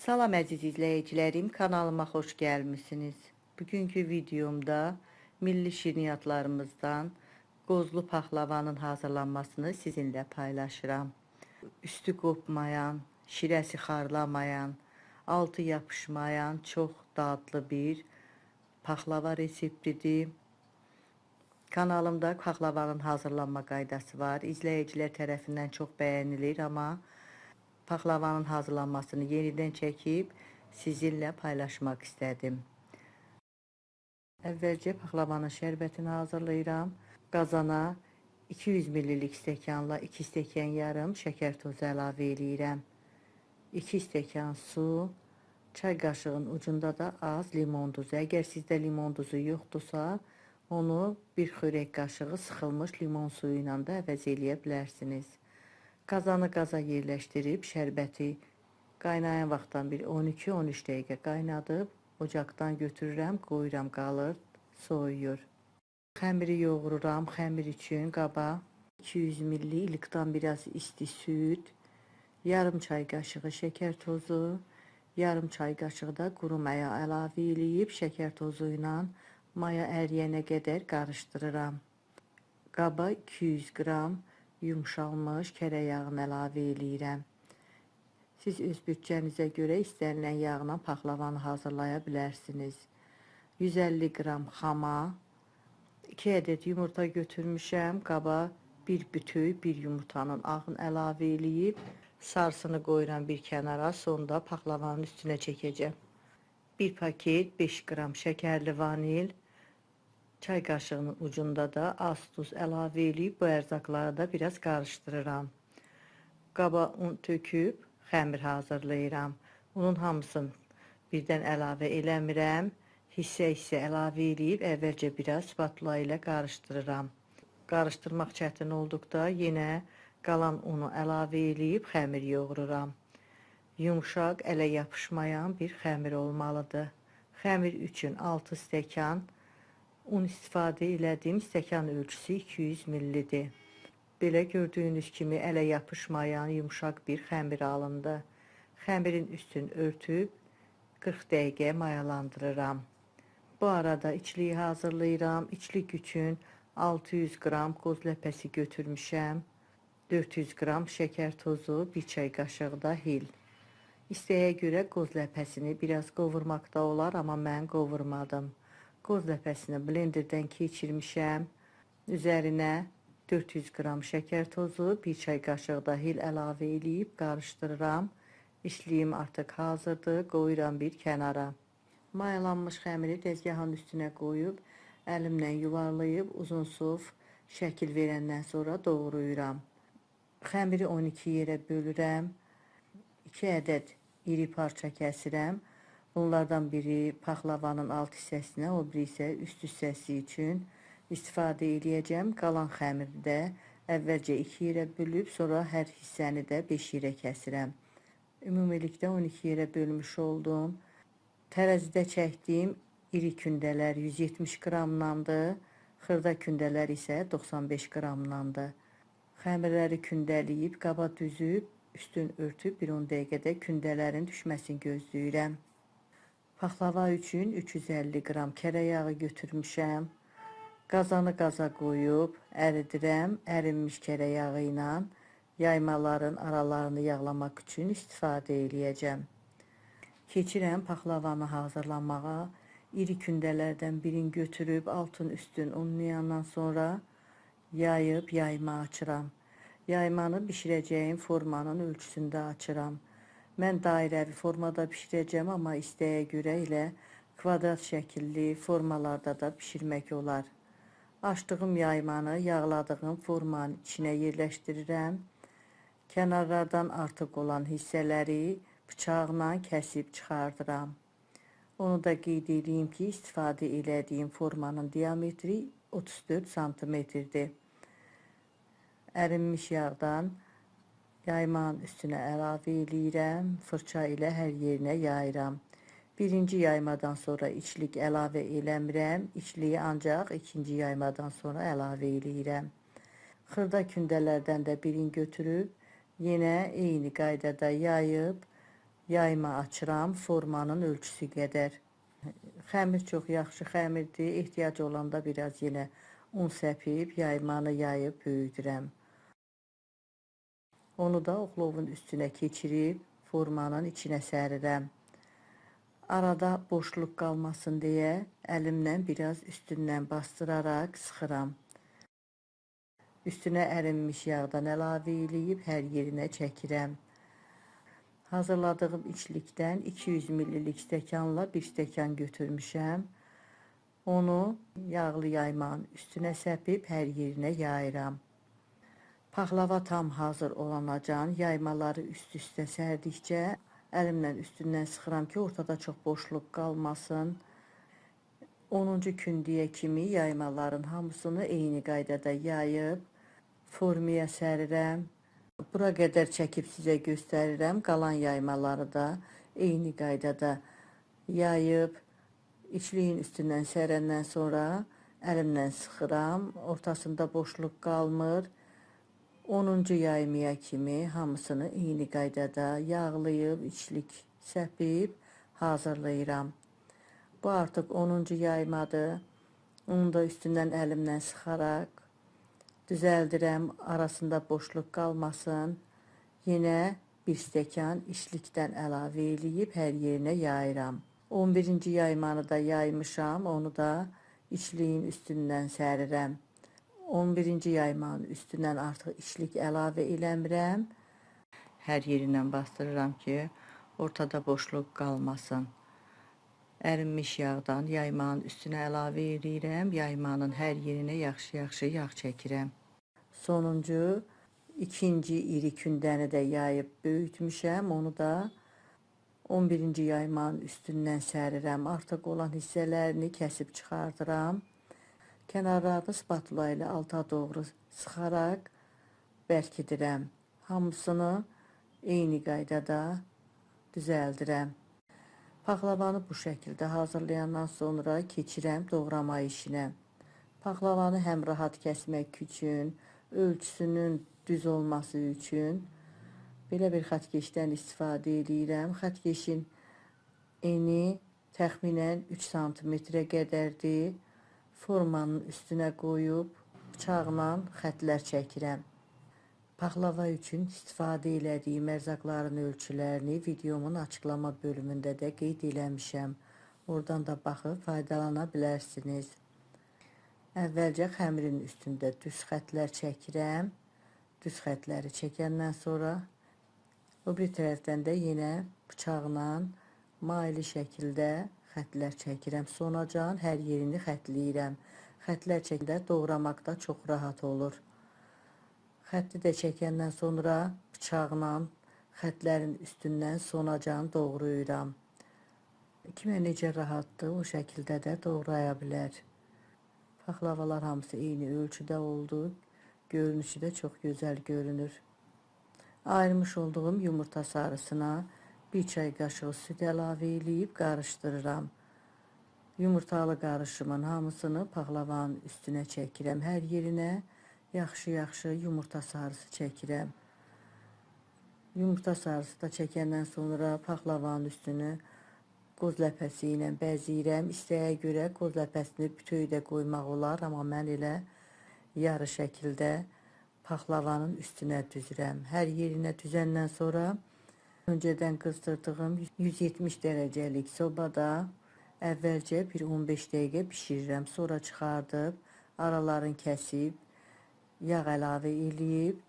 Salam əziz izləyicilərim, kanalıma xoş gəlmisiniz. Bugünkü videomda milli şirniyyatlarımızdan qozlu paxlavanın hazırlanmasını sizinlə paylaşıram. Üstü qopmayan, şirəsi xarlamayan, altı yapışmayan çox dadlı bir paxlava reseptidir. Kanalımda paxlavanın hazırlanma qaydası var. İzləyicilər tərəfindən çox bəyənilir, amma paxlavanın hazırlanmasını yenidən çəkib sizinlə paylaşmaq istədim. Əvvəlcə paxlavanın şərbətini hazırlayıram. Qazana 200 ml stəkanla 2 stəkan yarım şəkər tozu əlavə edirəm. 2 stəkan su, çay qaşığının ucunda da az limon duzu. Əgər sizdə limon duzu yoxdursa, onu bir xörək qaşığı sıxılmış limon suyu ilə də əvəz eləyə bilərsiniz. Qazanı qaza yerləşdirib şərbəti qaynayan vaxtdan bir 12-13 dəqiqə qaynadıb ocaqdan götürürəm, qoyuram, qalır, soyuyur. Xəmiri yoğururam. Xəmir üçün qaba 200 ml ilikdən biraz isti süd, yarım çay qaşığı şəkər tozu, yarım çay qaşığı da quru maya əlavə eləyib şəkər tozu ilə maya əriyənə qədər qarışdırıram. Qaba 200 qram yumşalmış kərə yağını əlavə eləyirəm. Siz öz bütçənizə görə istənilən yağla paxlavanı hazırlaya bilərsiniz. 150 qram xama, 2 ədəd yumurta götürmüşəm. Qaba bir bütük bir yumurtanın ağını əlavə eləyib sarısını qoyuram bir kənara, sonda paxlavanın üstünə çəkəcəm. 1 paket 5 qram şəkərli vanil, çay qaşığının ucunda da az tuz əlavə eləyib bu ərzaqları da biraz qarışdırıram. Qaba un töküb xəmir hazırlayıram. Unun hamısını birdən əlavə eləmirəm. Hissə-hissə əlavə eləyib əvvəlcə biraz spatula ilə qarışdırıram. Qarışdırmaq çətin olduqda yenə qalan unu əlavə eləyib xəmir yoğururam. Yumşaq, ələ yapışmayan bir xəmir olmalıdır. Xəmir üçün 6 stəkan un istifadə elədim. Stəkan ölçüsü 200 ml-dir. Belə gördüyünüz kimi ələ yapışmayan yumşaq bir xəmir alındı. Xəmirin üstünü örtüb 40 dəqiqə mayalandırıram. Bu arada içliyi hazırlayıram. İçlik üçün 600 qram qoz ləpəsi götürmüşəm. 400 qram şəkər tozu, 1 çay qaşığı da hil. İstəyə görə qoz ləpəsini biraz qovurmaqda olar, amma mən qovurmadım. Qoz ləpəsini blenderdən keçirmişəm. Üzərinə 400 qram şəkər tozu, 1 çay qaşığı da hil əlavə eləyib qarışdırıram. İçliyim artıq hazırdır, qoyuram bir kənara. Mayalanmış xəmiri dəzgahın üstünə qoyub, əlimlə yuvarlayıb uzunsov şəkil verəndən sonra doğrayıram. Xəmiri 12 yerə bölürəm. 2 ədəd iri parça kəsirəm. Bunlardan biri paxlavanın alt hissəsinə, o biri isə üst hissəsi üçün istifadə edəcəm. Qalan xəmiri də əvvəlcə 2 yerə bölüb, sonra hər hissəni də 5 yerə kəsirəm. Ümumilikdə 12 yerə bölmüş oldum. Tərəzidə çəkdiyim iri kündələr 170 qramlandır. Xırda kündələr isə 95 qramlandır. Xəmirləri kündəliyib, qaba düzüb, üstün örtüb bir 10 dəqiqədə kündələrin düşməsini gözləyirəm. Paxlava üçün 350 qram kərə yağı götürmüşəm. Qazanı qaza qoyub əridirəm. Ərinmiş kərə yağı ilə yaymaların aralarını yağlamaq üçün istifadə eləyəcəm. Keçirəm paxlavanı hazırlamağa. İri kündələrdən birini götürüb altın üstün unlayandan sonra yayıb yayma açıram. Yaymanı bişirəcəyim formanın ölçüsündə açıram. Mən dairəvi formada bişirəcəm, amma istəyə görə ilə kvadrat şəkilli formalarda da bişirmək olar. Açdığım yaymanı yağladığım formanın içinə yerləşdirirəm. Kənarlardan artıq olan hissələri bıçaqla kəsib çıxardıram. Onu da qeyd edeyim ki, istifadə elədiyim formanın diametri 34 santimetrdir. Ərinmiş yağdan yaymağın üstünə əlavə eləyirəm. Fırça ilə hər yerinə yayıram. Birinci yaymadan sonra içlik əlavə eləmirəm. İçliyi ancaq ikinci yaymadan sonra əlavə eləyirəm. Xırda kündələrdən də birini götürüb yenə eyni qaydada yayıb Yayma açıram formanın ölçüsü qədər. Xəmir çox yaxşı xəmirdir. Ehtiyac olanda biraz yenə un səpib yaymanı yayıb böyüdürəm. Onu da oklovun üstünə keçirib formanın içinə sərirəm. Arada boşluq qalmasın deyə əlimlə biraz üstündən bastıraraq sıxıram. Üstünə ərinmiş yağdan əlavə eləyib hər yerinə çəkirəm. Hazırladığım içlikdən 200 ml stəkanla 1 stəkan götürmüşəm. Onu yağlı yaymanın üstünə səpib hər yerinə yayıram. Paxlava tam hazır olanacan yaymaları üst-üstə sərdikcə əlimlə üstündən sıxıram ki, ortada çox boşluq qalmasın. 10-cu kündüyə kimi yaymaların hamısını eyni qaydada yayıb formaya sərirəm. Bura qədər çəkib sizə göstərirəm. Qalan yaymaları da eyni qaydada yayıb içliyin üstündən sərəndən sonra əlimlə sıxıram. Ortasında boşluq qalmır. 10-cu yaymaya kimi hamısını eyni qaydada yağlayıb içlik səpib hazırlayıram. Bu artıq 10-cu yaymadır. Onu da üstündən əlimlə sıxaraq düzəldirəm, arasında boşluq qalmasın. Yenə 1 stəkan içlikdən əlavə eləyib hər yerinə yayıram. 11-ci yaymanı da yaymışam, onu da içliyin üstündən sərirəm. 11-ci yaymanın üstündən artıq içlik əlavə eləmirəm. Hər yerindən bastırıram ki, ortada boşluq qalmasın. Ərinmiş yağdan yaymanın üstünə əlavə eləyirəm. Yaymanın hər yerinə yaxşı-yaxşı yağ çəkirəm. Sonuncu, ikinci iri kündəni də yayıb böyütmüşəm. Onu da 11-ci yaymanın üstündən sərirəm. Artıq olan hissələrini kəsib çıxardıram. Kənarlarını spatula ilə alta doğru sıxaraq bərkidirəm. Hamısını eyni qaydada düzəldirəm. Paxlavanı bu şəkildə hazırlayandan sonra keçirəm doğrama işinə. Paxlavanı həm rahat kəsmək üçün, ölçüsünün düz olması üçün belə bir xətkeşdən istifadə edirəm. Xətkeşin eni təxminən 3 sm qədərdir. Formanın üstünə qoyub bıçaqla xətlər çəkirəm. Paxlava üçün istifadə elədiyim ərzaqların ölçülərini videomun açıqlama bölümündə də qeyd eləmişəm. Oradan da baxıb faydalana bilərsiniz. Əvvəlcə xəmirin üstündə düz xətlər çəkirəm. Düz xətləri çəkəndən sonra o bir tərəfdən də yenə bıçaqla maili şəkildə xətlər çəkirəm. Sonacan hər yerini xətləyirəm. Xətlər çəkəndə doğramaqda çox rahat olur. Xətti də çəkəndən sonra bıçaqla xətlərin üstündən sonacan doğrayıram. Kimə necə rahatdır, o şəkildə də doğraya bilər. Paxlavalar hamısı eyni ölçüdə oldu. Görünüşü də çox gözəl görünür. Ayırmış olduğum yumurta sarısına 1 çay qaşığı süd əlavə eləyib qarışdırıram. Yumurtalı qarışımın hamısını paxlavanın üstünə çəkirəm. Hər yerinə yaxşı-yaxşı yumurta sarısı çəkirəm. Yumurta sarısı da çəkəndən sonra paxlavanın üstünü qoz ləpəsi ilə bəzəyirəm. İstəyə görə qoz ləpəsini bütöv də qoymaq olar, amma mən elə yarı şəkildə paxlavanın üstünə düzürəm. Hər yerinə düzəndən sonra öncədən qızdırdığım 170 dərəcəlik sobada əvvəlcə bir 15 dəqiqə bişirirəm. Sonra çıxardıb aralarını kəsib yağ əlavə eləyib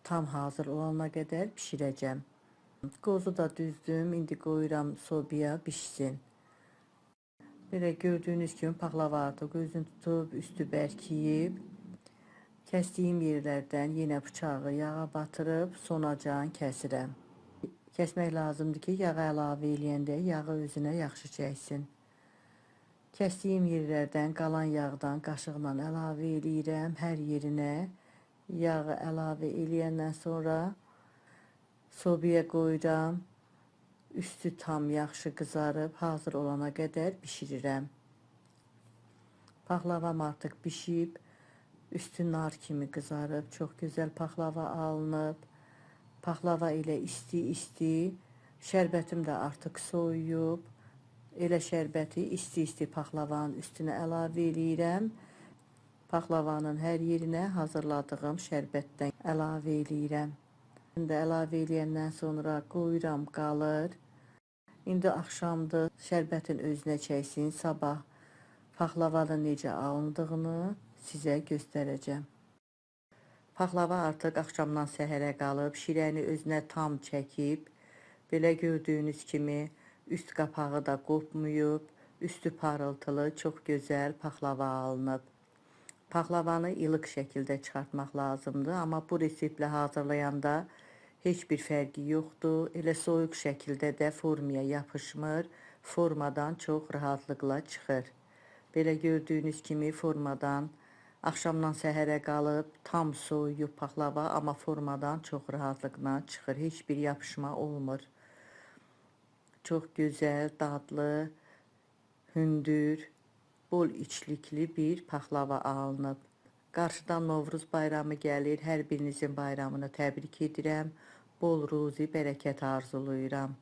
tam hazır olana qədər bişirəcəm. Qozu da düzdüm, indi qoyuram sobaya bişsin. Belə gördüyünüz kimi paxlava artıq özünü tutub, üstü bərkiyib. Kəsdiyim yerlərdən yenə bıçağı yağa batırıb sonacan kəsirəm. Kəsmək lazımdır ki, yağı əlavə eləyəndə yağı özünə yaxşı çəksin. Kəsdiyim yerlərdən qalan yağdan qaşıqla əlavə eləyirəm hər yerinə. Yağı əlavə eləyəndən sonra sobaya qoyuram. Üstü tam yaxşı qızarıb hazır olana qədər bişirirəm. Paxlavam artıq bişib, üstü nar kimi qızarıb, çox gözəl paxlava alınıb. Paxlava ilə isti-isti Şərbətim də artıq soyuyub. Elə şərbəti isti-isti paxlavanın üstünə əlavə eləyirəm. Paxlavanın hər yerinə hazırladığım şərbətdən əlavə eləyirəm. İndi əlavə eləyəndən sonra qoyuram qalır. İndi axşamdır, şərbətin özünə çəksin, sabah paxlavanın necə alındığını sizə göstərəcəm. Paxlava artıq axşamdan səhərə qalıb, şirəni özünə tam çəkib. Belə gördüyünüz kimi üst qapağı da qopmayıb, üstü parıltılı, çox gözəl paxlava alınıb. Paxlavanı ilıq şəkildə çıxartmaq lazımdır, amma bu reseptlə hazırlayanda heç bir fərqi yoxdur. Elə soyuq şəkildə də formaya yapışmır, formadan çox rahatlıqla çıxır. Belə gördüyünüz kimi formadan axşamdan səhərə qalıb, tam soyuyub paxlava, amma formadan çox rahatlıqla çıxır. Heç bir yapışma olmur. Çox gözəl, dadlı, hündür, bol içlikli bir paxlava alınıb. Qarşıdan Novruz bayramı gəlir. Hər birinizin bayramını təbrik edirəm. Bol ruzi, bərəkət arzulayıram.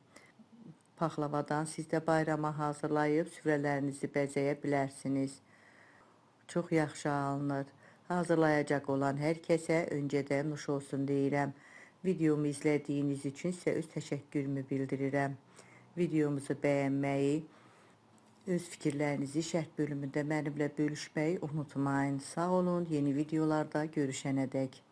Paxlavadan siz də bayrama hazırlayıb süfrələrinizi bəzəyə bilərsiniz. Çox yaxşı alınır. Hazırlayacaq olan hər kəsə öncədən nuş olsun deyirəm. Videomu izlədiyiniz üçün sizə öz təşəkkürümü bildirirəm. Videomuzu bəyənməyi, öz fikirlərinizi şərh bölümündə mənimlə bölüşməyi unutmayın. Sağ olun, yeni videolarda görüşənədək.